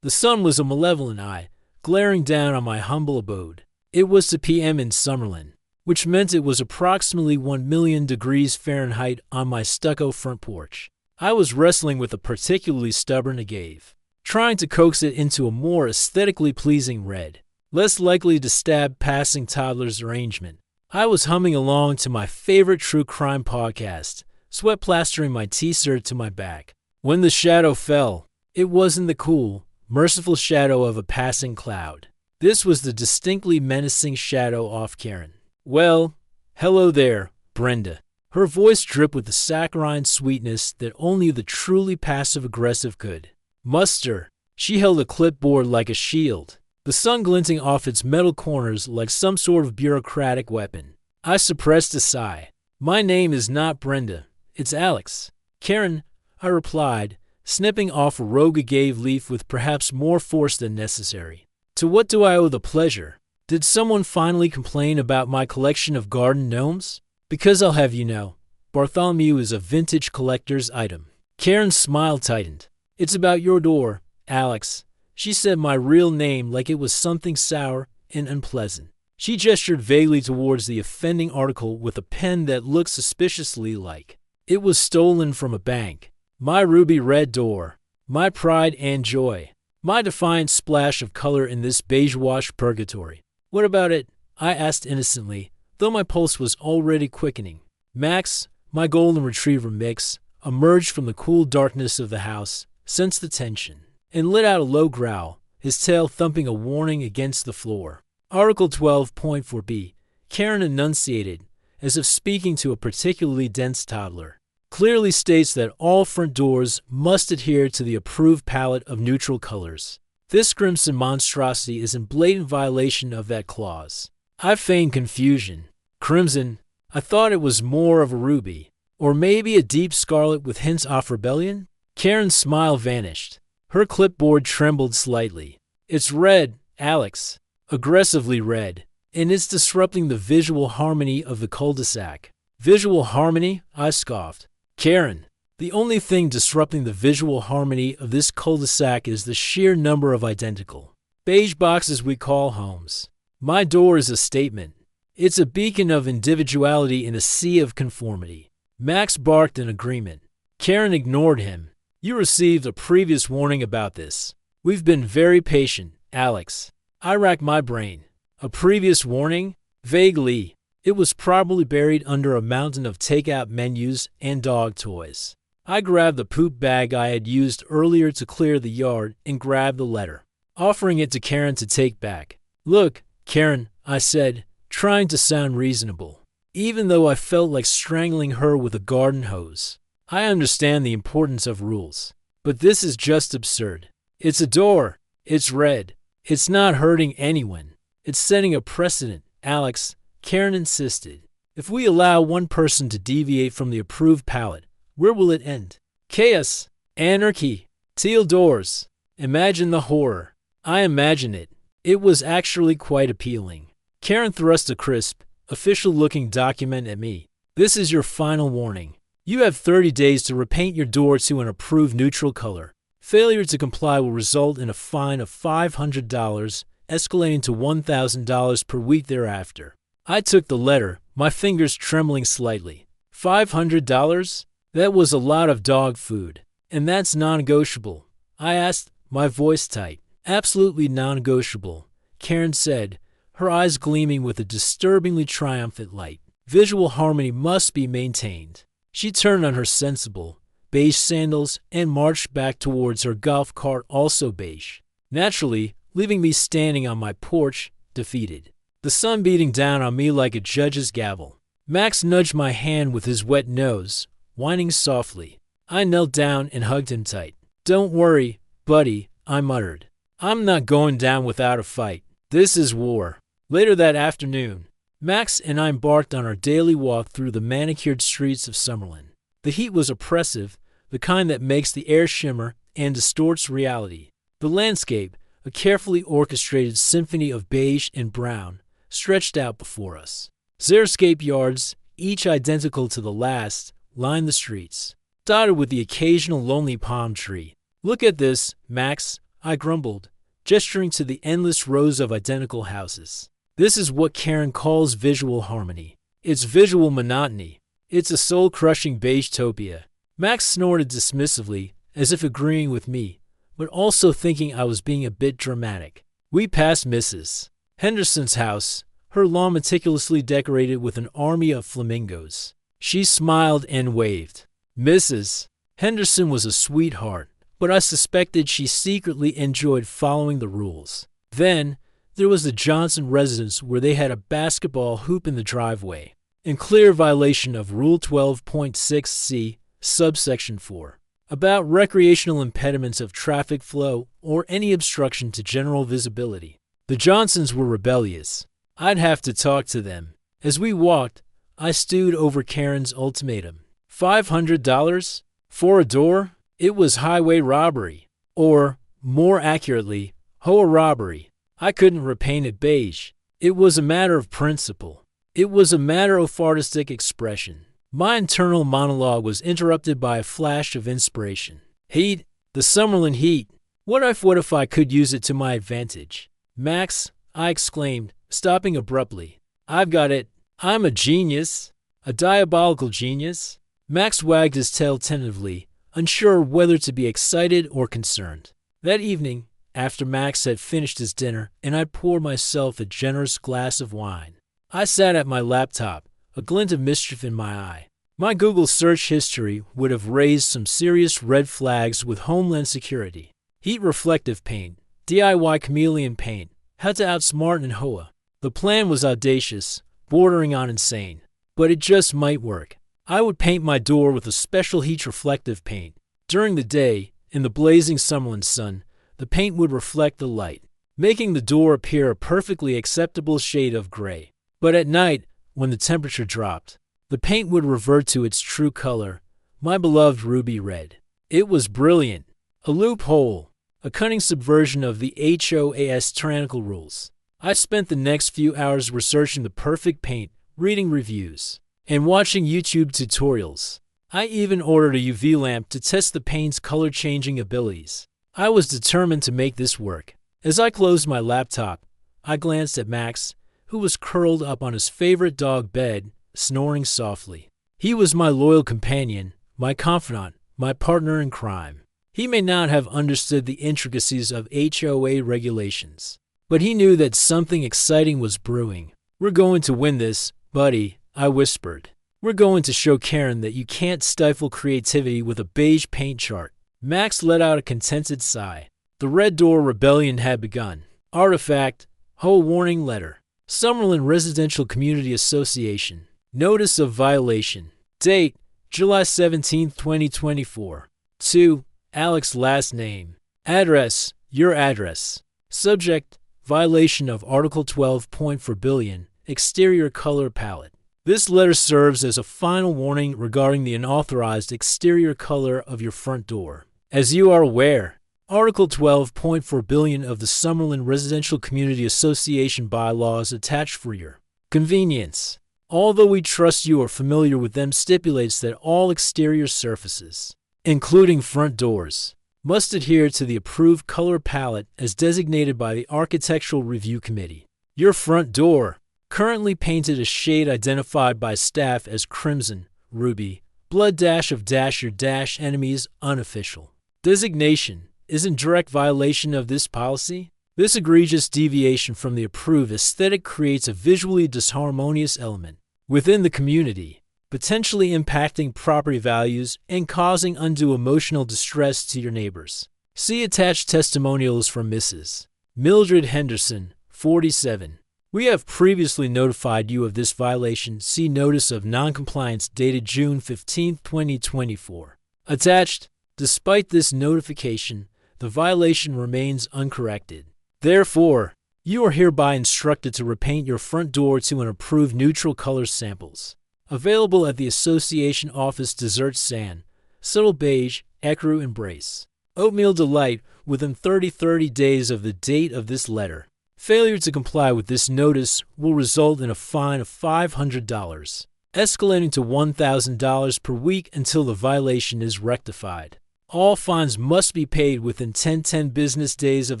The sun was a malevolent eye, glaring down on my humble abode. It was 2 p.m. in Summerlin, which meant it was approximately 1,000,000 degrees Fahrenheit on my stucco front porch. I was wrestling with a particularly stubborn agave, trying to coax it into a more aesthetically pleasing red, less likely to stab passing toddlers' arrangement. I was humming along to my favorite true crime podcast, sweat plastering my t-shirt to my back. When the shadow fell, it wasn't the cool, merciful shadow of a passing cloud. This was the distinctly menacing shadow off Karen. Well, hello there, Brenda. Her voice dripped with the saccharine sweetness that only the truly passive-aggressive could muster. She held a clipboard like a shield, the sun glinting off its metal corners like some sort of bureaucratic weapon. I suppressed a sigh. My name is not Brenda, it's Alex. Karen, I replied, snipping off a rogue agave leaf with perhaps more force than necessary. To what do I owe the pleasure? Did someone finally complain about my collection of garden gnomes? Because I'll have you know, Bartholomew is a vintage collector's item. Karen's smile tightened. It's about your door, Alex. She said my real name like it was something sour and unpleasant. She gestured vaguely towards the offending article with a pen that looked suspiciously like it was stolen from a bank. My ruby red door. My pride and joy. My defiant splash of color in this beige-wash purgatory. What about it? I asked innocently, though my pulse was already quickening. Max, my golden retriever mix, emerged from the cool darkness of the house, sensed the tension, and let out a low growl, his tail thumping a warning against the floor. Article 12.4b, Karen enunciated, as if speaking to a particularly dense toddler, clearly states that all front doors must adhere to the approved palette of neutral colors. This crimson monstrosity is in blatant violation of that clause. I feigned confusion. Crimson? I thought it was more of a ruby. Or maybe a deep scarlet with hints of rebellion? Karen's smile vanished. Her clipboard trembled slightly. It's red, Alex. Aggressively red. And it's disrupting the visual harmony of the cul-de-sac. Visual harmony? I scoffed. Karen, the only thing disrupting the visual harmony of this cul-de-sac is the sheer number of identical beige boxes we call homes. My door is a statement. It's a beacon of individuality in a sea of conformity. Max barked in agreement. Karen ignored him. You received a previous warning about this. We've been very patient, Alex. I racked my brain. A previous warning? Vaguely. It was probably buried under a mountain of takeout menus and dog toys. I grabbed the poop bag I had used earlier to clear the yard and grabbed the letter, offering it to Karen to take back. Look, Karen, I said, trying to sound reasonable, even though I felt like strangling her with a garden hose. I understand the importance of rules, but this is just absurd. It's a door. It's red. It's not hurting anyone. It's setting a precedent, Alex. Karen insisted. If we allow one person to deviate from the approved palette, where will it end? Chaos. Anarchy. Teal doors. Imagine the horror. I imagine it. It was actually quite appealing. Karen thrust a crisp, official-looking document at me. This is your final warning. You have 30 days to repaint your door to an approved neutral color. Failure to comply will result in a fine of $500, escalating to $1,000 per week thereafter. I took the letter, my fingers trembling slightly. $500? That was a lot of dog food. And that's non-negotiable. I asked, my voice tight. Absolutely non-negotiable, Karen said, her eyes gleaming with a disturbingly triumphant light. Visual harmony must be maintained. She turned on her sensible, beige sandals and marched back towards her golf cart, also beige, naturally leaving me standing on my porch, defeated. The sun beating down on me like a judge's gavel. Max nudged my hand with his wet nose, whining softly. I knelt down and hugged him tight. Don't worry, buddy, I muttered. I'm not going down without a fight. This is war. Later that afternoon, Max and I embarked on our daily walk through the manicured streets of Summerlin. The heat was oppressive, the kind that makes the air shimmer and distorts reality. The landscape, a carefully orchestrated symphony of beige and brown, stretched out before us. Xeriscape yards, each identical to the last, lined the streets, dotted with the occasional lonely palm tree. Look at this, Max, I grumbled, gesturing to the endless rows of identical houses. This is what Karen calls visual harmony. It's visual monotony. It's a soul-crushing beige-topia. Max snorted dismissively, as if agreeing with me, but also thinking I was being a bit dramatic. We passed Mrs. Henderson's house, her lawn meticulously decorated with an army of flamingos. She smiled and waved. Mrs. Henderson was a sweetheart, but I suspected she secretly enjoyed following the rules. Then, there was the Johnson residence where they had a basketball hoop in the driveway, in clear violation of Rule 12.6c, subsection 4, about recreational impediments of traffic flow or any obstruction to general visibility. The Johnsons were rebellious. I'd have to talk to them. As we walked, I stewed over Karen's ultimatum. $500? For a door? It was highway robbery. Or, more accurately, HOA robbery. I couldn't repaint it beige. It was a matter of principle. It was a matter of artistic expression. My internal monologue was interrupted by a flash of inspiration. Heat, the Summerlin heat. What if I could use it to my advantage? Max, I exclaimed, stopping abruptly. I've got it. I'm a genius. A diabolical genius. Max wagged his tail tentatively, unsure whether to be excited or concerned. That evening, after Max had finished his dinner and I'd poured myself a generous glass of wine, I sat at my laptop, a glint of mischief in my eye. My Google search history would have raised some serious red flags with Homeland Security. Heat reflective paint, DIY chameleon paint, how to outsmart an HOA. The plan was audacious, bordering on insane, but it just might work. I would paint my door with a special heat reflective paint. During the day, in the blazing Summerlin sun, the paint would reflect the light, making the door appear a perfectly acceptable shade of gray. But at night, when the temperature dropped, the paint would revert to its true color, my beloved ruby red. It was brilliant. A loophole, a cunning subversion of the HOA's tyrannical rules. I spent the next few hours researching the perfect paint, reading reviews, and watching YouTube tutorials. I even ordered a UV lamp to test the paint's color-changing abilities. I was determined to make this work. As I closed my laptop, I glanced at Max, who was curled up on his favorite dog bed, snoring softly. He was my loyal companion, my confidant, my partner in crime. He may not have understood the intricacies of HOA regulations, but he knew that something exciting was brewing. We're going to win this, buddy, I whispered. We're going to show Karen that you can't stifle creativity with a beige paint chart. Max let out a contented sigh. The Red Door Rebellion had begun. Artifact, HOA warning letter. Summerlin Residential Community Association. Notice of violation. Date, July 17, 2024. 2. Alex last name. Address, your address. Subject, violation of Article 12.4 billion, exterior color palette. This letter serves as a final warning regarding the unauthorized exterior color of your front door. As you are aware, Article 12.4 billion of the Summerlin Residential Community Association bylaws attached for your convenience, although we trust you are familiar with them, stipulates that all exterior surfaces, including front doors, must adhere to the approved color palette as designated by the Architectural Review Committee. Your front door, currently painted a shade identified by staff as crimson, ruby, blood dash of dash your dash enemies unofficial designation, is in direct violation of this policy. This egregious deviation from the approved aesthetic creates a visually disharmonious element within the community, potentially impacting property values and causing undue emotional distress to your neighbors. See attached testimonials from Mrs. Mildred Henderson, 47. We have previously notified you of this violation. See Notice of Noncompliance dated June 15, 2024. Attached, despite this notification, the violation remains uncorrected. Therefore, you are hereby instructed to repaint your front door to an approved neutral color samples. Available at the Association Office. Desert Sand, Subtle Beige, Ecru Embrace. Oatmeal Delight within 30 days of the date of this letter. Failure to comply with this notice will result in a fine of $500, escalating to $1,000 per week until the violation is rectified. All fines must be paid within 10 business days of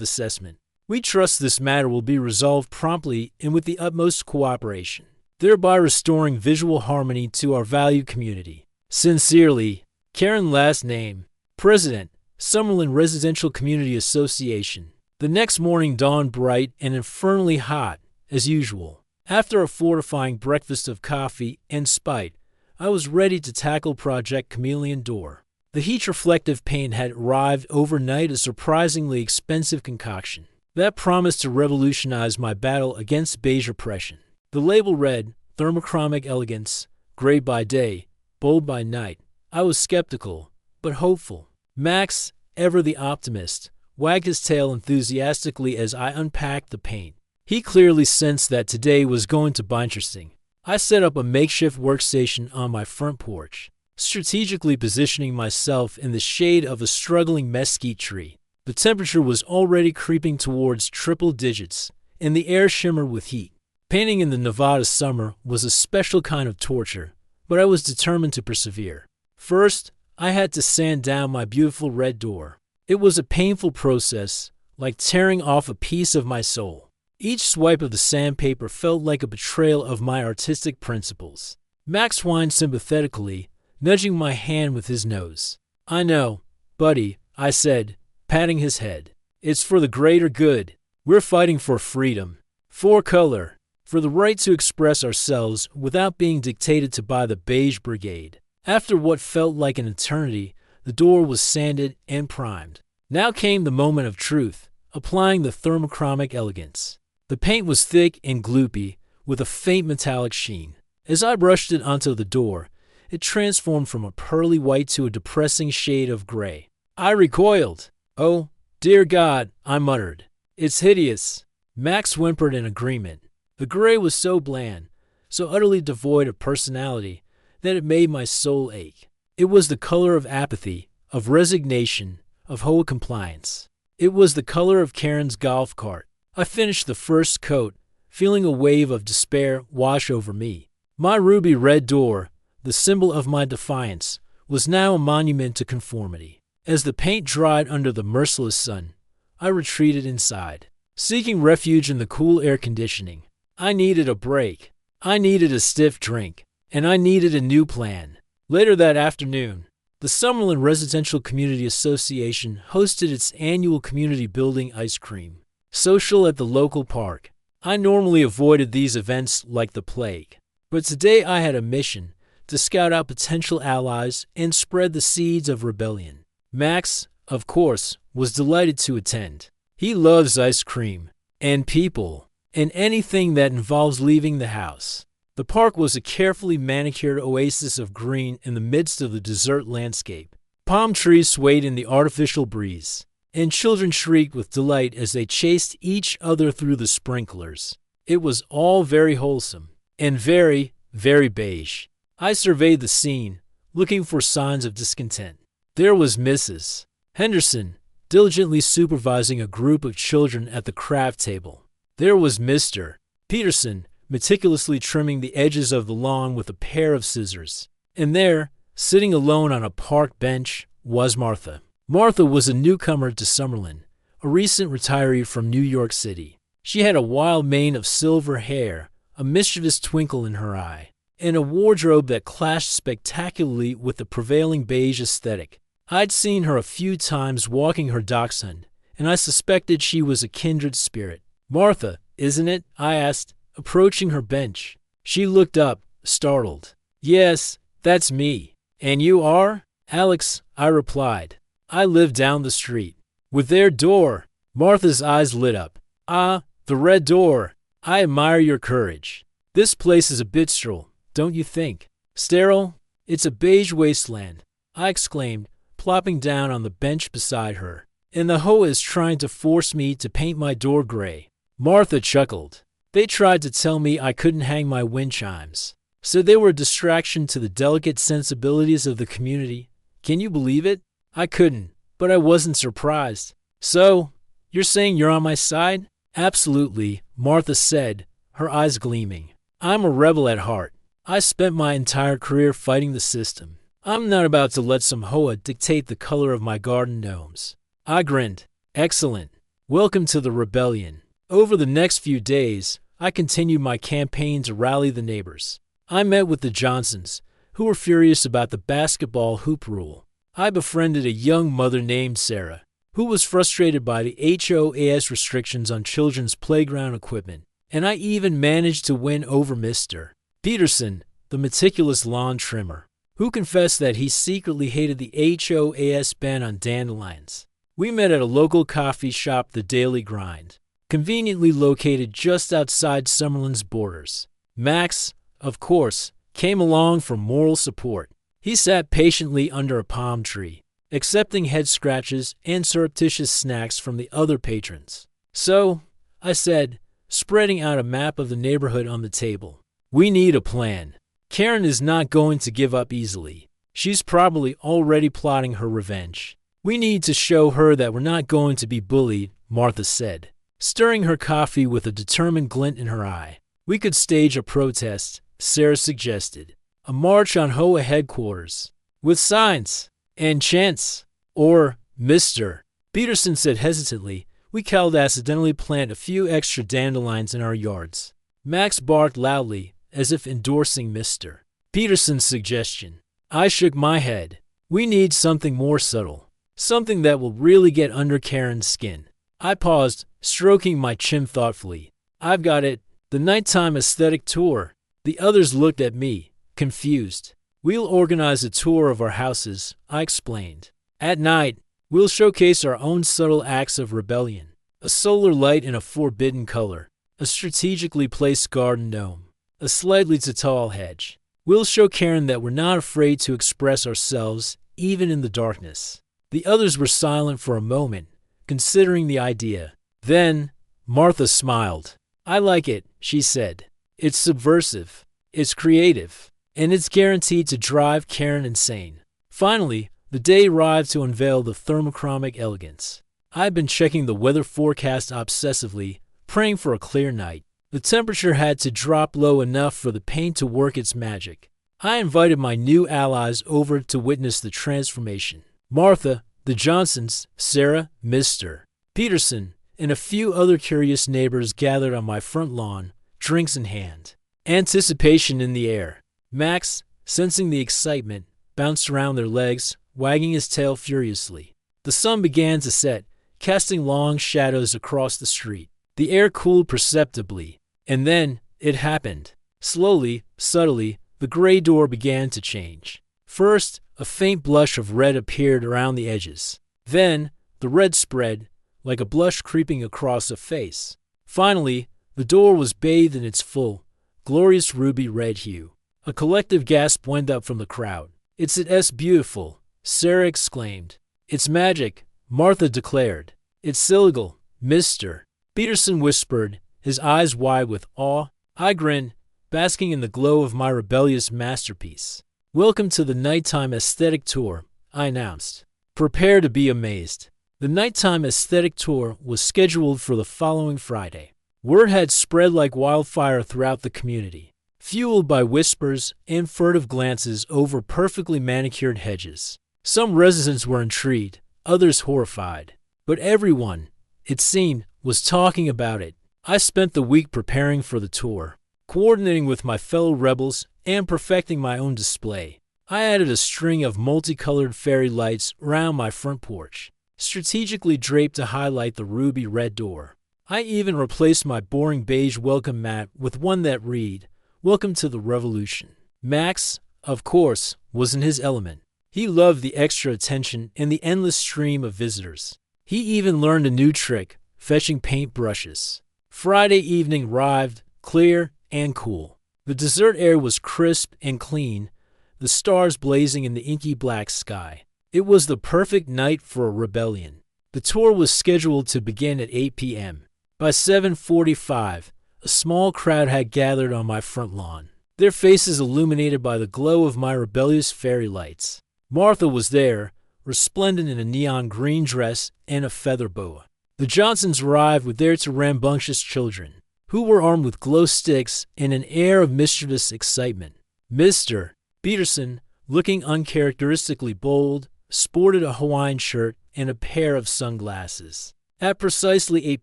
assessment. We trust this matter will be resolved promptly and with the utmost cooperation, thereby restoring visual harmony to our valued community. Sincerely, Karen, last name, President, Summerlin Residential Community Association. The next morning dawned bright and infernally hot, as usual. After a fortifying breakfast of coffee and spite, I was ready to tackle Project Chameleon Door. The heat-reflective paint had arrived overnight, a surprisingly expensive concoction that promised to revolutionize my battle against beige oppression. The label read, "Thermochromic elegance, gray by day, bold by night." I was skeptical, but hopeful. Max, ever the optimist, wagged his tail enthusiastically as I unpacked the paint. He clearly sensed that today was going to be interesting. I set up a makeshift workstation on my front porch, strategically positioning myself in the shade of a struggling mesquite tree. The temperature was already creeping towards triple digits, and the air shimmered with heat. Painting in the Nevada summer was a special kind of torture, but I was determined to persevere. First, I had to sand down my beautiful red door. It was a painful process, like tearing off a piece of my soul. Each swipe of the sandpaper felt like a betrayal of my artistic principles. Max whined sympathetically, nudging my hand with his nose. "I know, buddy," I said, patting his head. "It's for the greater good. We're fighting for freedom, for color, for the right to express ourselves without being dictated to by the beige brigade." After what felt like an eternity, the door was sanded and primed. Now came the moment of truth, applying the thermochromic elegance. The paint was thick and gloopy, with a faint metallic sheen. As I brushed it onto the door, it transformed from a pearly white to a depressing shade of gray. I recoiled. "Oh, dear God," I muttered. "It's hideous." Max whimpered in agreement. The gray was so bland, so utterly devoid of personality, that it made my soul ache. It was the color of apathy, of resignation, of HOA compliance. It was the color of Karen's golf cart. I finished the first coat, feeling a wave of despair wash over me. My ruby red door, the symbol of my defiance, was now a monument to conformity. As the paint dried under the merciless sun, I retreated inside, seeking refuge in the cool air conditioning. I needed a break. I needed a stiff drink. And I needed a new plan. Later that afternoon, the Summerlin Residential Community Association hosted its annual community building ice cream social at the local park. I normally avoided these events like the plague, but today I had a mission to scout out potential allies and spread the seeds of rebellion. Max, of course, was delighted to attend. He loves ice cream, and people, and anything that involves leaving the house. The park was a carefully manicured oasis of green in the midst of the desert landscape. Palm trees swayed in the artificial breeze, and children shrieked with delight as they chased each other through the sprinklers. It was all very wholesome, and very, very beige. I surveyed the scene, looking for signs of discontent. There was Mrs. Henderson, diligently supervising a group of children at the craft table. There was Mr. Peterson, meticulously trimming the edges of the lawn with a pair of scissors. And there, sitting alone on a park bench, was Martha. Martha was a newcomer to Summerlin, a recent retiree from New York City. She had a wild mane of silver hair, a mischievous twinkle in her eye, and a wardrobe that clashed spectacularly with the prevailing beige aesthetic. I'd seen her a few times walking her dachshund, and I suspected she was a kindred spirit. "Martha, isn't it?" I asked, approaching her bench. She looked up, startled. "Yes, that's me." "And you are?" "Alex," I replied. "I live down the street." "With their door." Martha's eyes lit up. "Ah, the red door. I admire your courage. This place is a bit sterile, don't you think?" "Sterile? It's a beige wasteland," I exclaimed, plopping down on the bench beside her. "And the HOA is trying to force me to paint my door gray." Martha chuckled. "They tried to tell me I couldn't hang my wind chimes. So they were a distraction to the delicate sensibilities of the community. Can you believe it? I couldn't, but I wasn't surprised." "So, you're saying you're on my side?" "Absolutely," Martha said, her eyes gleaming. "I'm a rebel at heart. I spent my entire career fighting the system, I'm not about to let some HOA dictate the color of my garden gnomes. I grinned. Excellent. Welcome to the rebellion. Over the next few days, I continued my campaign to rally the neighbors. I met with the Johnsons, who were furious about the basketball hoop rule. I befriended a young mother named Sarah, who was frustrated by the HOA's restrictions on children's playground equipment, and I even managed to win over Mr. Peterson, the meticulous lawn trimmer, who confessed that he secretly hated the HOA's ban on dandelions. We met at a local coffee shop, The Daily Grind, conveniently located just outside Summerlin's borders. Max, of course, came along for moral support. He sat patiently under a palm tree, accepting head scratches and surreptitious snacks from the other patrons. So, I said, spreading out a map of the neighborhood on the table, we need a plan. Karen is not going to give up easily. She's probably already plotting her revenge. We need to show her that we're not going to be bullied, Martha said, stirring her coffee with a determined glint in her eye. We could stage a protest, Sarah suggested. A march on HOA headquarters, with signs and chants. Or, Mr. Peterson said hesitantly, we could accidentally plant a few extra dandelions in our yards. Max barked loudly, as if endorsing Mr. Peterson's suggestion. I shook my head. We need something more subtle. Something that will really get under Karen's skin. I paused, stroking my chin thoughtfully. I've got it. The nighttime aesthetic tour. The others looked at me, confused. We'll organize a tour of our houses, I explained. At night, we'll showcase our own subtle acts of rebellion. A solar light in a forbidden color. A strategically placed garden gnome. A slightly too tall hedge. We'll show Karen that we're not afraid to express ourselves, even in the darkness. The others were silent for a moment, considering the idea. Then, Martha smiled. I like it, she said. It's subversive, it's creative, and it's guaranteed to drive Karen insane. Finally, the day arrived to unveil the thermochromic elegance. I'd been checking the weather forecast obsessively, praying for a clear night. The temperature had to drop low enough for the paint to work its magic. I invited my new allies over to witness the transformation. Martha, the Johnsons, Sarah, Mr. Peterson, and a few other curious neighbors gathered on my front lawn, drinks in hand. Anticipation in the air. Max, sensing the excitement, bounced around their legs, wagging his tail furiously. The sun began to set, casting long shadows across the street. The air cooled perceptibly, and then it happened. Slowly, subtly, the gray door began to change. First, a faint blush of red appeared around the edges. Then, the red spread, like a blush creeping across a face. Finally, the door was bathed in its full, glorious ruby red hue. A collective gasp went up from the crowd. It's beautiful, Sarah exclaimed. It's magic, Martha declared. It's illegal, Mr. Peterson whispered, his eyes wide with awe. I grinned, basking in the glow of my rebellious masterpiece. Welcome to the nighttime aesthetic tour, I announced. Prepare to be amazed. The nighttime aesthetic tour was scheduled for the following Friday. Word had spread like wildfire throughout the community, fueled by whispers and furtive glances over perfectly manicured hedges. Some residents were intrigued, others horrified. But everyone, it seemed, was talking about it. I spent the week preparing for the tour, coordinating with my fellow rebels and perfecting my own display. I added a string of multicolored fairy lights around my front porch, strategically draped to highlight the ruby red door. I even replaced my boring beige welcome mat with one that read, Welcome to the Revolution. Max, of course, was in his element. He loved the extra attention and the endless stream of visitors. He even learned a new trick, fetching paint brushes. Friday evening arrived, clear and cool. The desert air was crisp and clean, the stars blazing in the inky black sky. It was the perfect night for a rebellion. The tour was scheduled to begin at 8 p.m. By 7:45, a small crowd had gathered on my front lawn, their faces illuminated by the glow of my rebellious fairy lights. Martha was there, resplendent in a neon green dress and a feather boa. The Johnsons arrived with their two rambunctious children, who were armed with glow sticks and an air of mischievous excitement. Mr. Peterson, looking uncharacteristically bold, sported a Hawaiian shirt and a pair of sunglasses. At precisely 8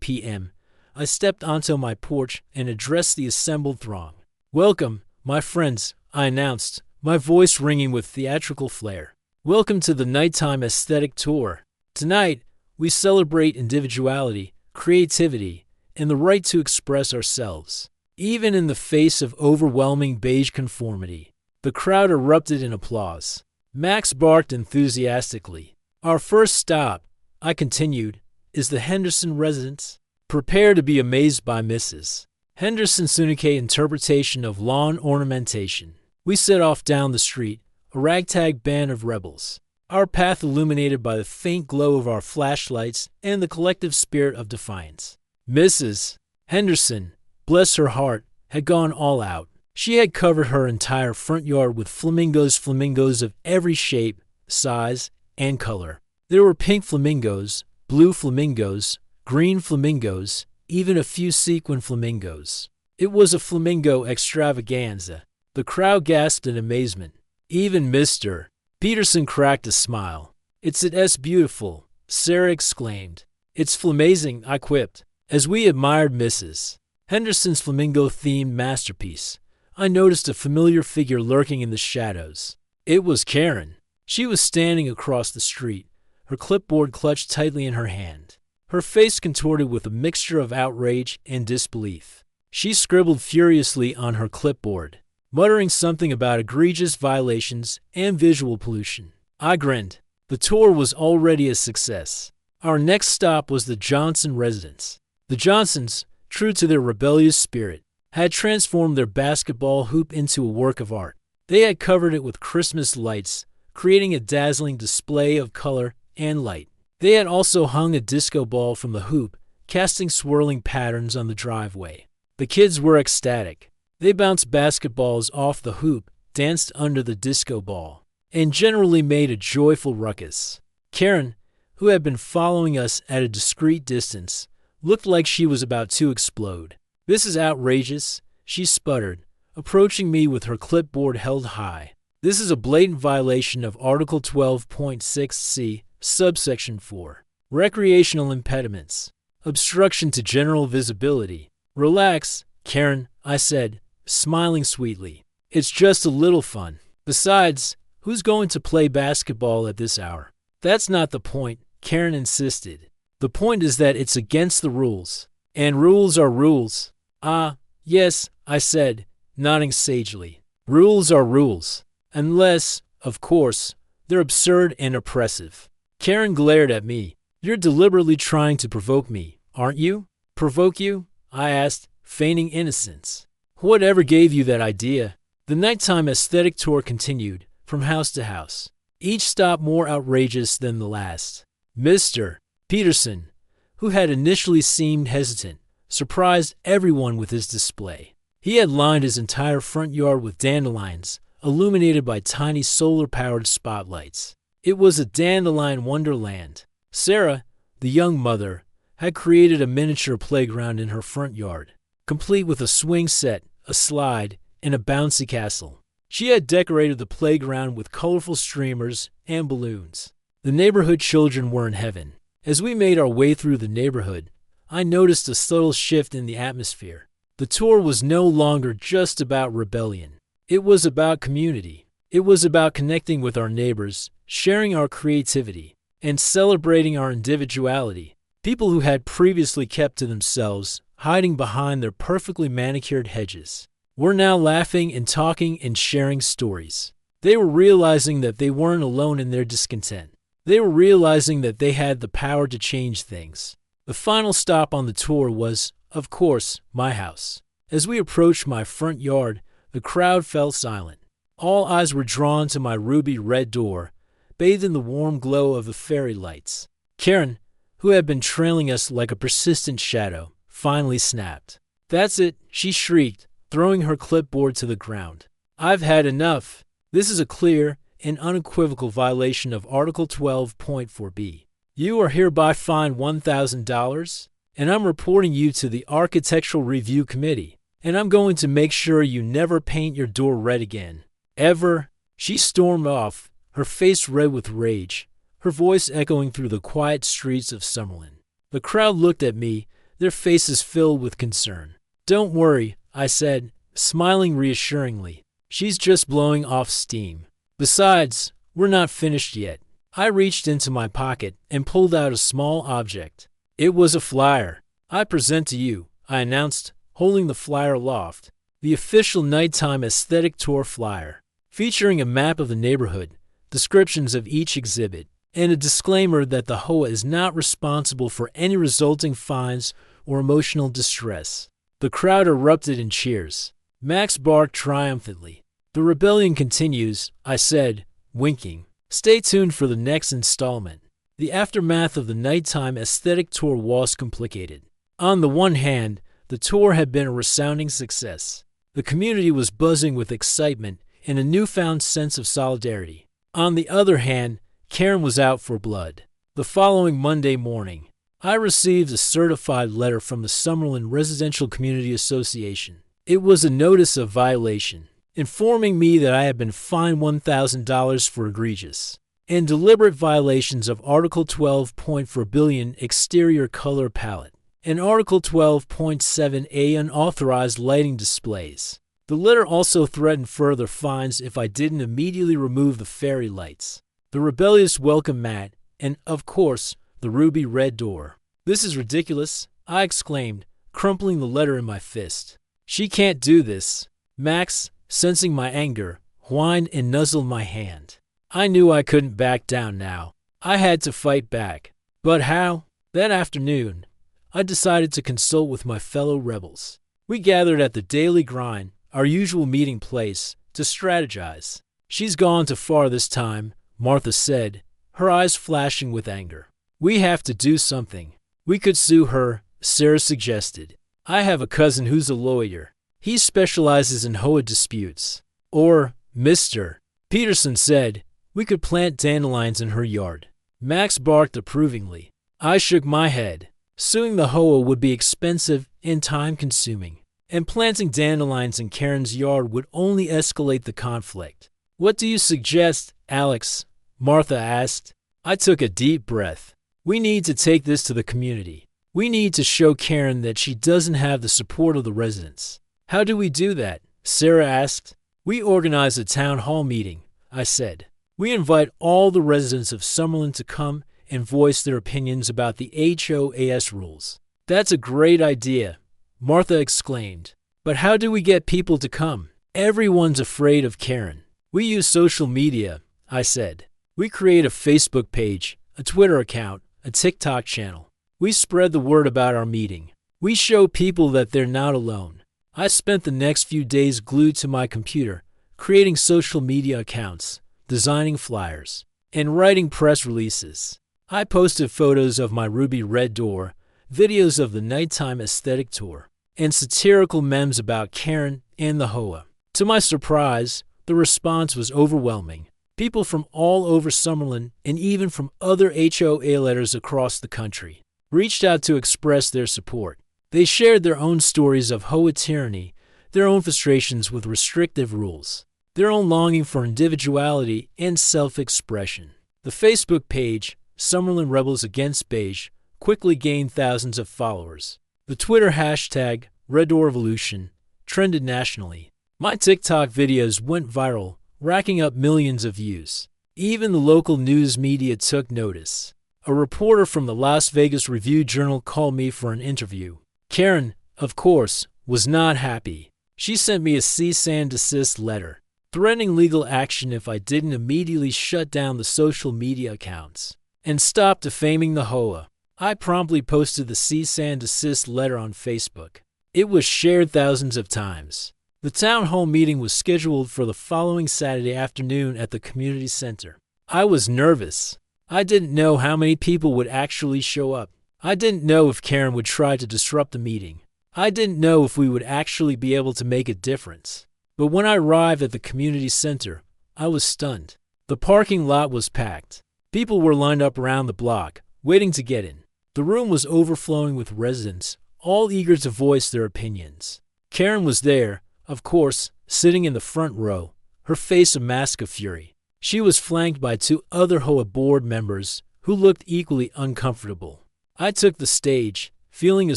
p.m., I stepped onto my porch and addressed the assembled throng. "Welcome, my friends," I announced, my voice ringing with theatrical flair. "Welcome to the Nighttime Aesthetic Tour. Tonight, we celebrate individuality, creativity, and the right to express ourselves, even in the face of overwhelming beige conformity." The crowd erupted in applause. Max barked enthusiastically. "Our first stop," I continued, "is the Henderson residence. Prepare to be amazed by Mrs. Henderson's Sunike interpretation of lawn ornamentation." We set off down the street, a ragtag band of rebels, our path illuminated by the faint glow of our flashlights and the collective spirit of defiance. Mrs. Henderson, bless her heart, had gone all out. She had covered her entire front yard with flamingos of every shape, size, and color. There were pink flamingos, blue flamingos, green flamingos, even a few sequin flamingos. It was a flamingo extravaganza. The crowd gasped in amazement. Even Mr. Peterson cracked a smile. "It's beautiful," Sarah exclaimed. "It's flamazing," I quipped. As we admired Mrs. Henderson's flamingo-themed masterpiece, I noticed a familiar figure lurking in the shadows. It was Karen. She was standing across the street, her clipboard clutched tightly in her hand, her face contorted with a mixture of outrage and disbelief. She scribbled furiously on her clipboard, muttering something about egregious violations and visual pollution. I grinned. The tour was already a success. Our next stop was the Johnson residence. The Johnsons, true to their rebellious spirit, had transformed their basketball hoop into a work of art. They had covered it with Christmas lights, creating a dazzling display of color and light. They had also hung a disco ball from the hoop, casting swirling patterns on the driveway. The kids were ecstatic. They bounced basketballs off the hoop, danced under the disco ball, and generally made a joyful ruckus. Karen, who had been following us at a discreet distance, looked like she was about to explode. "This is outrageous," she sputtered, approaching me with her clipboard held high. "This is a blatant violation of Article 12.6c, subsection 4. Recreational impediments. Obstruction to general visibility." "Relax, Karen," I said, smiling sweetly. "It's just a little fun. Besides, who's going to play basketball at this hour?" "That's not the point," Karen insisted. "The point is that it's against the rules. And rules are rules." "Ah, yes," I said, nodding sagely. "Rules are rules. Unless, of course, they're absurd and oppressive." Karen glared at me. "You're deliberately trying to provoke me, aren't you?" "Provoke you?" I asked, feigning innocence. "Whatever gave you that idea?" The nighttime aesthetic tour continued, from house to house, each stop more outrageous than the last. Mr. Peterson, who had initially seemed hesitant, surprised everyone with his display. He had lined his entire front yard with dandelions, illuminated by tiny solar-powered spotlights. It was a dandelion wonderland. Sarah, the young mother, had created a miniature playground in her front yard, complete with a swing set, a slide, and a bouncy castle. She had decorated the playground with colorful streamers and balloons. The neighborhood children were in heaven. As we made our way through the neighborhood, I noticed a subtle shift in the atmosphere. The tour was no longer just about rebellion. It was about community. It was about connecting with our neighbors, sharing our creativity, and celebrating our individuality. People who had previously kept to themselves, hiding behind their perfectly manicured hedges, were now laughing and talking and sharing stories. They were realizing that they weren't alone in their discontent. They were realizing that they had the power to change things. The final stop on the tour was, of course, my house. As we approached my front yard, the crowd fell silent. All eyes were drawn to my ruby red door, bathed in the warm glow of the fairy lights. Karen, who had been trailing us like a persistent shadow, finally snapped. "That's it," she shrieked, throwing her clipboard to the ground. "I've had enough. This is a clear and unequivocal violation of Article 12.4b. You are hereby fined $1,000, and I'm reporting you to the Architectural Review Committee, and I'm going to make sure you never paint your door red again. Ever She stormed off, her face red with rage, her voice echoing through the quiet streets of Summerlin. The crowd looked at me, their faces filled with concern. "Don't worry," I said, smiling reassuringly. "She's just blowing off steam. Besides, we're not finished yet." I reached into my pocket and pulled out a small object. It was a flyer. "I present to you," I announced, holding the flyer aloft, "the official nighttime aesthetic tour flyer, featuring a map of the neighborhood, descriptions of each exhibit, and a disclaimer that the HOA is not responsible for any resulting fines or emotional distress." The crowd erupted in cheers. Max barked triumphantly. "The rebellion continues," I said, winking. "Stay tuned for the next installment." The aftermath of the nighttime aesthetic tour was complicated. On the one hand, the tour had been a resounding success. The community was buzzing with excitement and a newfound sense of solidarity. On the other hand, Karen was out for blood. The following Monday morning, I received a certified letter from the Summerlin Residential Community Association. It was a notice of violation, informing me that I had been fined $1,000 for egregious and deliberate violations of Article 12.4 billion exterior color palette and Article 12.7a unauthorized lighting displays. The letter also threatened further fines if I didn't immediately remove the fairy lights, the rebellious welcome mat, and, of course, the ruby red door. "This is ridiculous," I exclaimed, crumpling the letter in my fist. "She can't do this." Max, sensing my anger, whined and nuzzled my hand. I knew I couldn't back down now. I had to fight back. But how? That afternoon, I decided to consult with my fellow rebels. We gathered at the Daily Grind, our usual meeting place, to strategize. "She's gone too far this time," Martha said, her eyes flashing with anger. "We have to do something." "We could sue her," Sarah suggested. "I have a cousin who's a lawyer. He specializes in HOA disputes." "Or Mr. Peterson said, we could plant dandelions in her yard." Max barked approvingly. I shook my head. Suing the HOA would be expensive and time-consuming, and planting dandelions in Karen's yard would only escalate the conflict. "What do you suggest, Alex?" Martha asked. I took a deep breath. "We need to take this to the community. We need to show Karen that she doesn't have the support of the residents." "How do we do that?" Sarah asked. "We organize a town hall meeting," I said. "We invite all the residents of Summerlin to come and voice their opinions about the HOAS rules." "That's a great idea," Martha exclaimed. "But how do we get people to come? Everyone's afraid of Karen." "We use social media," I said. "We create a Facebook page, a Twitter account, a TikTok channel. We spread the word about our meeting. We show people that they're not alone." I spent the next few days glued to my computer, creating social media accounts, designing flyers, and writing press releases. I posted photos of my ruby red door, videos of the nighttime aesthetic tour, and satirical memes about Karen and the HOA. To my surprise, the response was overwhelming. People from all over Summerlin and even from other HOA letters across the country reached out to express their support. They shared their own stories of HOA tyranny, their own frustrations with restrictive rules, their own longing for individuality and self-expression. The Facebook page, Summerlin Rebels Against Beige, quickly gained thousands of followers. The Twitter hashtag, RedDoorEvolution, trended nationally. My TikTok videos went viral, racking up millions of views. Even the local news media took notice. A reporter from the Las Vegas Review-Journal called me for an interview. Karen, of course, was not happy. She sent me a cease and desist letter, threatening legal action if I didn't immediately shut down the social media accounts and stop defaming the HOA. I promptly posted the cease and desist letter on Facebook. It was shared thousands of times. The town hall meeting was scheduled for the following Saturday afternoon at the community center. I was nervous. I didn't know how many people would actually show up. I didn't know if Karen would try to disrupt the meeting. I didn't know if we would actually be able to make a difference. But when I arrived at the community center, I was stunned. The parking lot was packed. People were lined up around the block, waiting to get in. The room was overflowing with residents, all eager to voice their opinions. Karen was there, of course, sitting in the front row, her face a mask of fury. She was flanked by two other HOA board members who looked equally uncomfortable. I took the stage, feeling a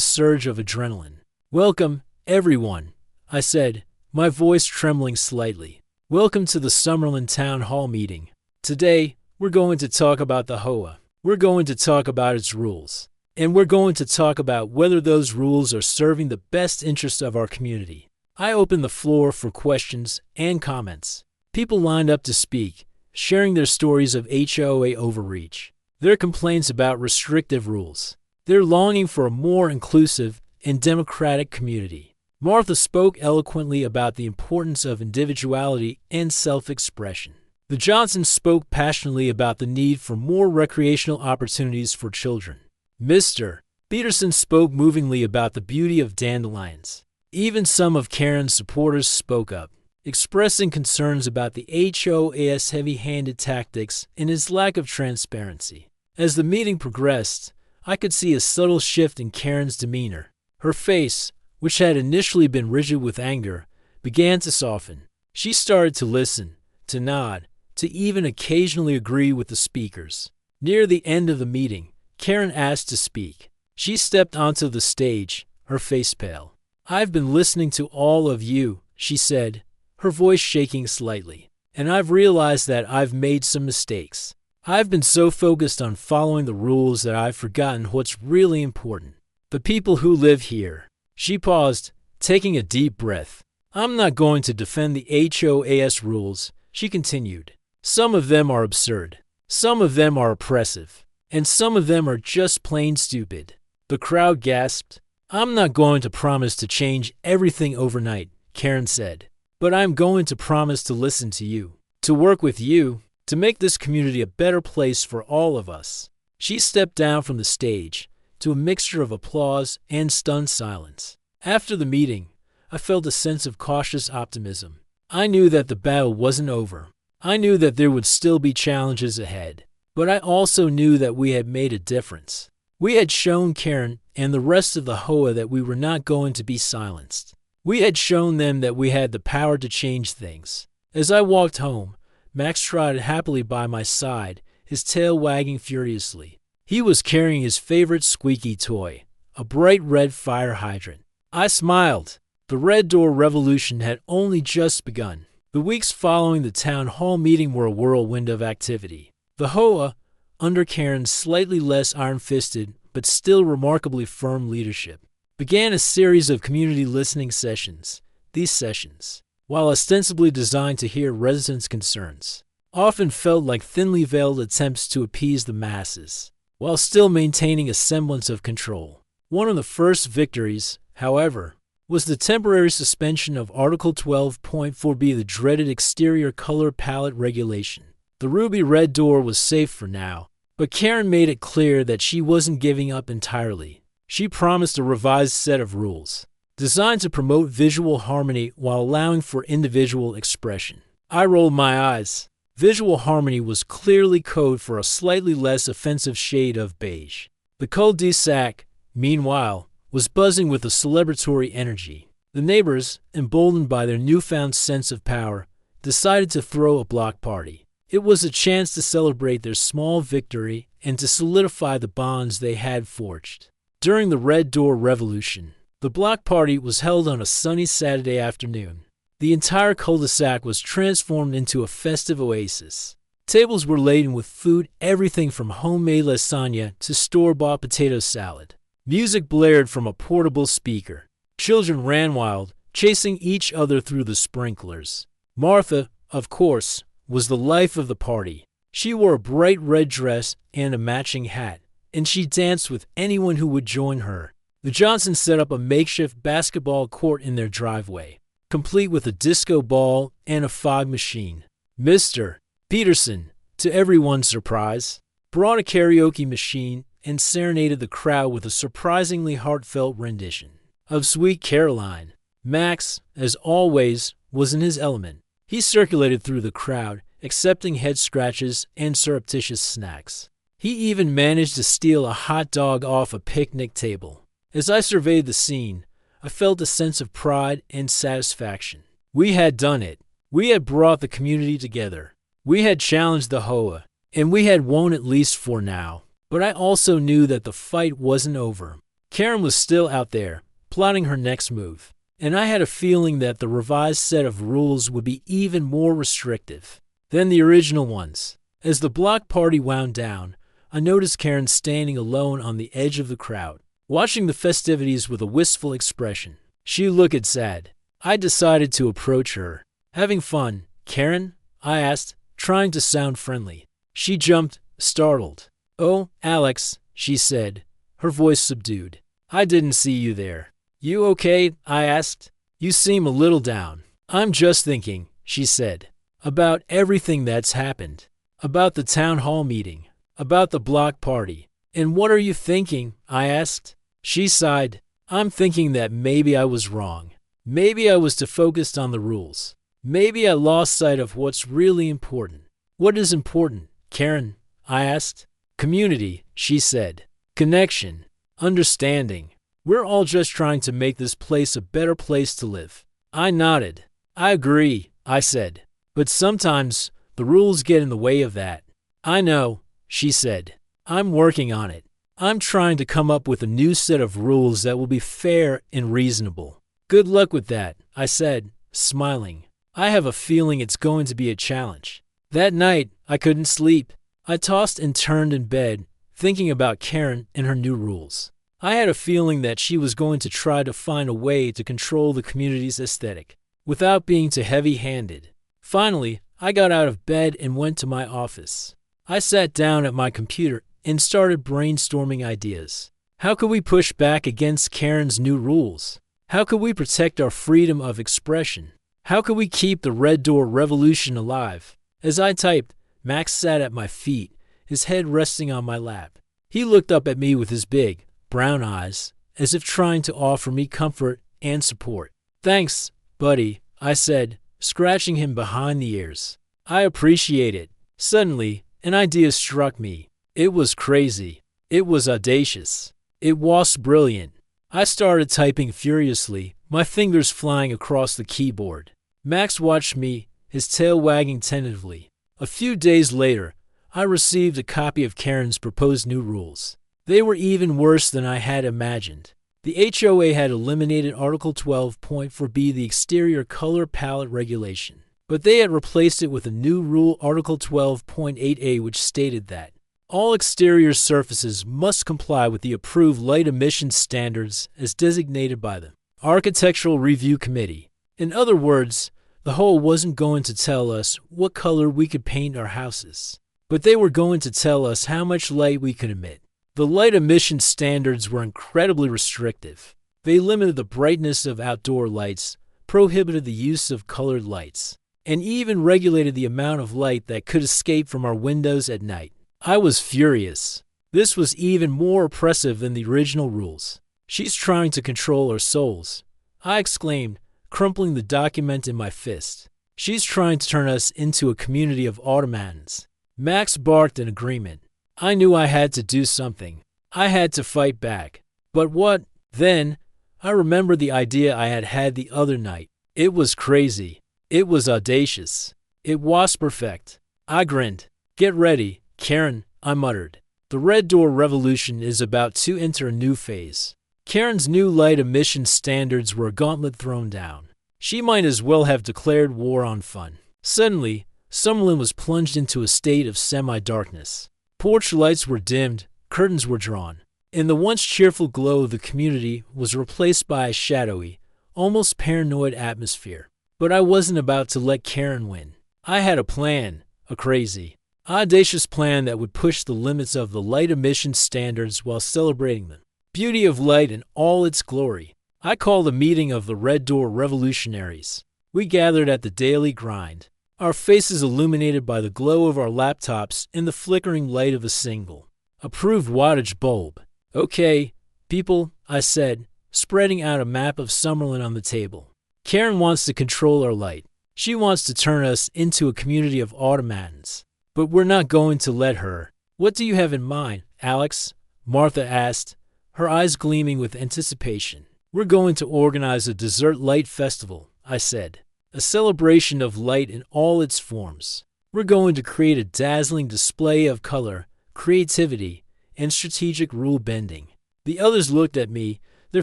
surge of adrenaline. "Welcome, everyone," I said, my voice trembling slightly. "Welcome to the Summerlin Town Hall meeting. Today, we're going to talk about the HOA. We're going to talk about its rules. And we're going to talk about whether those rules are serving the best interests of our community." I opened the floor for questions and comments. People lined up to speak, sharing their stories of HOA overreach, their complaints about restrictive rules, their longing for a more inclusive and democratic community. Martha spoke eloquently about the importance of individuality and self-expression. The Johnsons spoke passionately about the need for more recreational opportunities for children. Mr. Peterson spoke movingly about the beauty of dandelions. Even some of Karen's supporters spoke up, expressing concerns about the HOA's heavy-handed tactics and its lack of transparency. As the meeting progressed, I could see a subtle shift in Karen's demeanor. Her face, which had initially been rigid with anger, began to soften. She started to listen, to nod, to even occasionally agree with the speakers. Near the end of the meeting, Karen asked to speak. She stepped onto the stage, her face pale. "I've been listening to all of you," she said, her voice shaking slightly, "and I've realized that I've made some mistakes. I've been so focused on following the rules that I've forgotten what's really important. The people who live here." She paused, taking a deep breath. "I'm not going to defend the HOA's rules," she continued. "Some of them are absurd. Some of them are oppressive. And some of them are just plain stupid." The crowd gasped. "I'm not going to promise to change everything overnight," Karen said. "But I'm going to promise to listen to you, to work with you, to make this community a better place for all of us." She stepped down from the stage, to a mixture of applause and stunned silence. After the meeting, I felt a sense of cautious optimism. I knew that the battle wasn't over. I knew that there would still be challenges ahead. But I also knew that we had made a difference. We had shown Karen and the rest of the HOA that we were not going to be silenced. We had shown them that we had the power to change things. As I walked home, Max trotted happily by my side, his tail wagging furiously. He was carrying his favorite squeaky toy, a bright red fire hydrant. I smiled. The Red Door revolution had only just begun. The weeks following the town hall meeting were a whirlwind of activity. The HOA, under Karen's slightly less iron-fisted but still remarkably firm leadership, began a series of community listening sessions. These sessions, while ostensibly designed to hear residents' concerns, often felt like thinly veiled attempts to appease the masses, while still maintaining a semblance of control. One of the first victories, however, was the temporary suspension of Article 12.4b, the dreaded exterior color palette regulation. The ruby red door was safe for now, but Karen made it clear that she wasn't giving up entirely. She promised a revised set of rules, designed to promote visual harmony while allowing for individual expression. I rolled my eyes. Visual harmony was clearly code for a slightly less offensive shade of beige. The cul-de-sac, meanwhile, was buzzing with a celebratory energy. The neighbors, emboldened by their newfound sense of power, decided to throw a block party. It was a chance to celebrate their small victory and to solidify the bonds they had forged. During the Red Door Revolution, the block party was held on a sunny Saturday afternoon. The entire cul-de-sac was transformed into a festive oasis. Tables were laden with food, everything from homemade lasagna to store-bought potato salad. Music blared from a portable speaker. Children ran wild, chasing each other through the sprinklers. Martha, of course, was the life of the party. She wore a bright red dress and a matching hat, and she danced with anyone who would join her. The Johnsons set up a makeshift basketball court in their driveway, complete with a disco ball and a fog machine. Mr. Peterson, to everyone's surprise, brought a karaoke machine and serenaded the crowd with a surprisingly heartfelt rendition of Sweet Caroline. Max, as always, was in his element. He circulated through the crowd, accepting head scratches and surreptitious snacks. He even managed to steal a hot dog off a picnic table. As I surveyed the scene, I felt a sense of pride and satisfaction. We had done it. We had brought the community together. We had challenged the HOA, and we had won at least for now. But I also knew that the fight wasn't over. Karen was still out there, plotting her next move. And I had a feeling that the revised set of rules would be even more restrictive than the original ones. As the block party wound down, I noticed Karen standing alone on the edge of the crowd, watching the festivities with a wistful expression. She looked sad. I decided to approach her. "Having fun, Karen?" I asked, trying to sound friendly. She jumped, startled. "Oh, Alex," she said, her voice subdued. "I didn't see you there." "You okay?" I asked. "You seem a little down." "I'm just thinking," she said, "about everything that's happened. About the town hall meeting. About the block party." "And what are you thinking?" I asked. She sighed. "I'm thinking that maybe I was wrong. Maybe I was too focused on the rules. Maybe I lost sight of what's really important." "What is important, Karen?" I asked. "Community," she said. "Connection. Understanding. We're all just trying to make this place a better place to live." I nodded. "I agree," I said. "But sometimes the rules get in the way of that." "I know," she said. "I'm working on it. I'm trying to come up with a new set of rules that will be fair and reasonable." "Good luck with that," I said, smiling. "I have a feeling it's going to be a challenge." That night, I couldn't sleep. I tossed and turned in bed, thinking about Karen and her new rules. I had a feeling that she was going to try to find a way to control the community's aesthetic without being too heavy-handed. Finally, I got out of bed and went to my office. I sat down at my computer and started brainstorming ideas. How could we push back against Karen's new rules? How could we protect our freedom of expression? How could we keep the Red Door Revolution alive? As I typed, Max sat at my feet, his head resting on my lap. He looked up at me with his big, brown eyes, as if trying to offer me comfort and support. "Thanks, buddy," I said, scratching him behind the ears. "I appreciate it." Suddenly, an idea struck me. It was crazy. It was audacious. It was brilliant. I started typing furiously, my fingers flying across the keyboard. Max watched me, his tail wagging tentatively. A few days later, I received a copy of Karen's proposed new rules. They were even worse than I had imagined. The HOA had eliminated Article 12.4b, the exterior color palette regulation, but they had replaced it with a new rule, Article 12.8a, which stated that all exterior surfaces must comply with the approved light emission standards as designated by the Architectural Review Committee. In other words, the HOA wasn't going to tell us what color we could paint our houses, but they were going to tell us how much light we could emit. The light emission standards were incredibly restrictive. They limited the brightness of outdoor lights, prohibited the use of colored lights, and even regulated the amount of light that could escape from our windows at night. I was furious. This was even more oppressive than the original rules. "She's trying to control our souls," I exclaimed, crumpling the document in my fist. "She's trying to turn us into a community of automatons." Max barked in agreement. I knew I had to do something. I had to fight back. But what? Then, I remembered the idea I had had the other night. It was crazy. It was audacious. It was perfect. I grinned. "Get ready, Karen," I muttered. The Red Door Revolution is about to enter a new phase. Karen's new light emission standards were a gauntlet thrown down. She might as well have declared war on fun. Suddenly, Summerlin was plunged into a state of semi-darkness. Porch lights were dimmed, curtains were drawn, and the once cheerful glow of the community was replaced by a shadowy, almost paranoid atmosphere. But I wasn't about to let Karen win. I had a plan, a crazy, audacious plan that would push the limits of the light emission standards while celebrating the beauty of light in all its glory. I called a meeting of the Red Door Revolutionaries. We gathered at the daily grind, our faces illuminated by the glow of our laptops and the flickering light of a single, approved wattage bulb. "Okay, people," I said, spreading out a map of Summerlin on the table. "Karen wants to control our light. She wants to turn us into a community of automatons. But we're not going to let her." "What do you have in mind, Alex?" Martha asked, her eyes gleaming with anticipation. "We're going to organize a dessert light festival," I said. a celebration of light in all its forms. We're going to create a dazzling display of color, creativity, and strategic rule bending. The others looked at me, their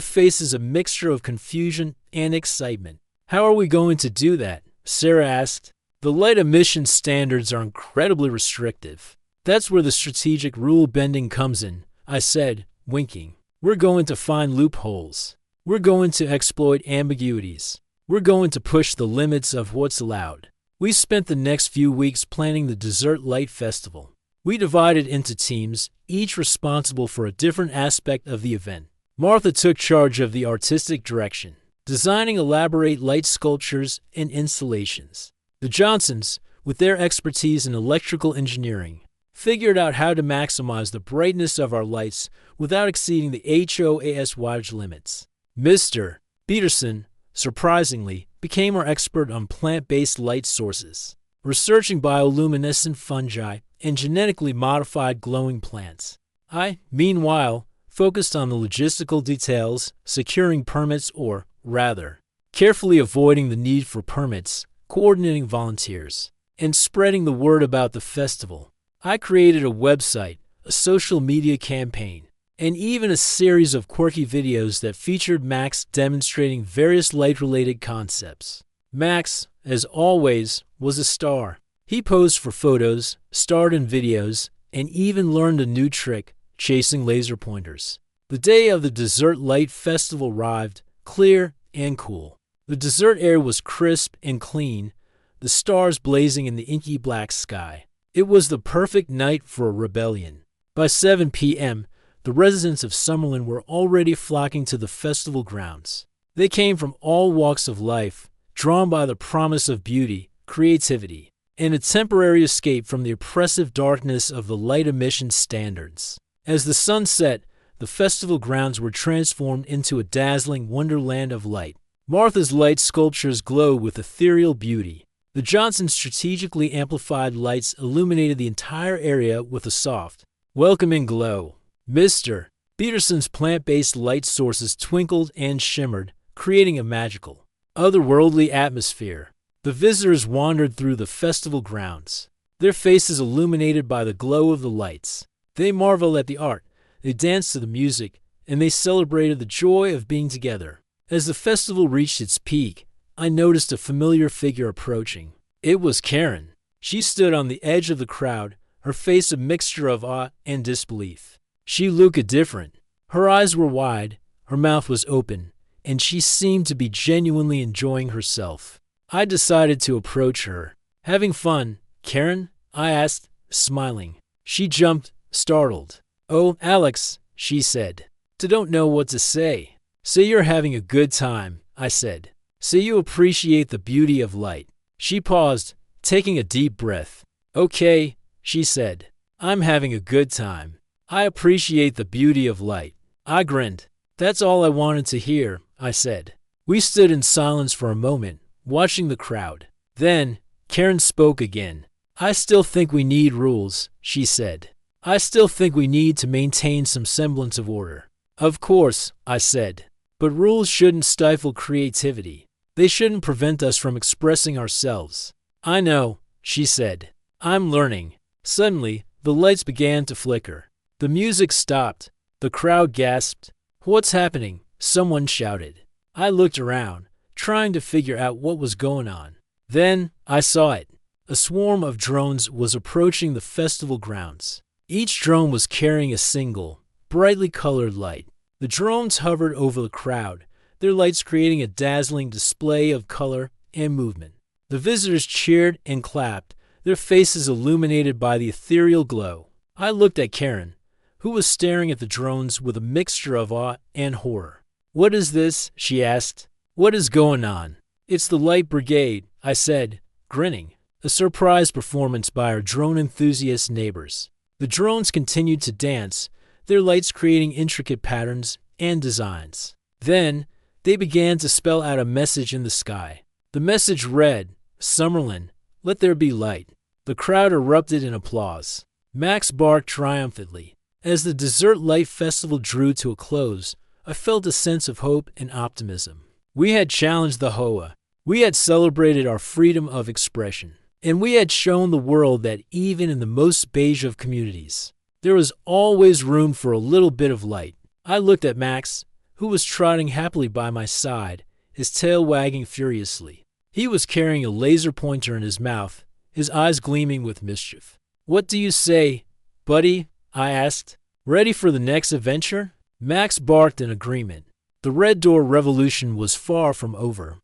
faces a mixture of confusion and excitement. How are we going to do that? Sarah asked. The light emission standards are incredibly restrictive. That's where the strategic rule bending comes in, I said, winking. We're going to find loopholes. We're going to exploit ambiguities. We're going to push the limits of what's allowed. We spent the next few weeks planning the Dessert Light Festival. We divided into teams, each responsible for a different aspect of the event. Martha took charge of the artistic direction, designing elaborate light sculptures and installations. The Johnsons, with their expertise in electrical engineering, figured out how to maximize the brightness of our lights without exceeding the HOA's wattage limits. Mr. Peterson, surprisingly, became our expert on plant-based light sources, researching bioluminescent fungi and genetically modified glowing plants. I, meanwhile, focused on the logistical details, securing permits or, rather, carefully avoiding the need for permits, coordinating volunteers, and spreading the word about the festival. I created a website, a social media campaign, and even a series of quirky videos that featured Max demonstrating various light-related concepts. Max, as always, was a star. He posed for photos, starred in videos, and even learned a new trick, chasing laser pointers. The day of the Dessert Light Festival arrived, clear and cool. The dessert air was crisp and clean, the stars blazing in the inky black sky. It was the perfect night for a rebellion. By 7 p.m., the residents of Summerlin were already flocking to the festival grounds. They came from all walks of life, drawn by the promise of beauty, creativity, and a temporary escape from the oppressive darkness of the light emission standards. As the sun set, the festival grounds were transformed into a dazzling wonderland of light. Martha's light sculptures glowed with ethereal beauty. The Johnsons' strategically amplified lights illuminated the entire area with a soft, welcoming glow. Mr. Peterson's plant-based light sources twinkled and shimmered, creating a magical, otherworldly atmosphere. The visitors wandered through the festival grounds, their faces illuminated by the glow of the lights. They marveled at the art, they danced to the music, and they celebrated the joy of being together. As the festival reached its peak, I noticed a familiar figure approaching. It was Karen. She stood on the edge of the crowd, her face a mixture of awe and disbelief. She looked different. Her eyes were wide, her mouth was open, and she seemed to be genuinely enjoying herself. I decided to approach her. Having fun, Karen? I asked, smiling. She jumped, startled. Oh, Alex, she said. Don't know what to say. Say you're having a good time, I said. Say you appreciate the beauty of light. She paused, taking a deep breath. Okay, she said. I'm having a good time. I appreciate the beauty of light. I grinned. That's all I wanted to hear, I said. We stood in silence for a moment, watching the crowd. Then, Karen spoke again. I still think we need rules, she said. I still think we need to maintain some semblance of order. Of course, I said. But rules shouldn't stifle creativity. They shouldn't prevent us from expressing ourselves. I know, she said. I'm learning. Suddenly, the lights began to flicker. The music stopped. The crowd gasped. What's happening? Someone shouted. I looked around, trying to figure out what was going on. Then, I saw it. A swarm of drones was approaching the festival grounds. Each drone was carrying a single, brightly colored light. The drones hovered over the crowd, their lights creating a dazzling display of color and movement. The visitors cheered and clapped, their faces illuminated by the ethereal glow. I looked at Karen, who was staring at the drones with a mixture of awe and horror. What is this? She asked. What is going on? It's the Light Brigade, I said, grinning. A surprise performance by our drone enthusiast neighbors. The drones continued to dance, their lights creating intricate patterns and designs. Then, they began to spell out a message in the sky. The message read, Summerlin, let there be light. The crowd erupted in applause. Max barked triumphantly. As the Dessert Light Festival drew to a close, I felt a sense of hope and optimism. We had challenged the HOA, We had celebrated our freedom of expression, and we had shown the world that even in the most beige of communities, there was always room for a little bit of light. I looked at Max, who was trotting happily by my side, his tail wagging furiously. He was carrying a laser pointer in his mouth, his eyes gleaming with mischief. "What do you say, buddy?" I asked. "Ready for the next adventure?" Max barked in agreement. The Red Door revolution was far from over.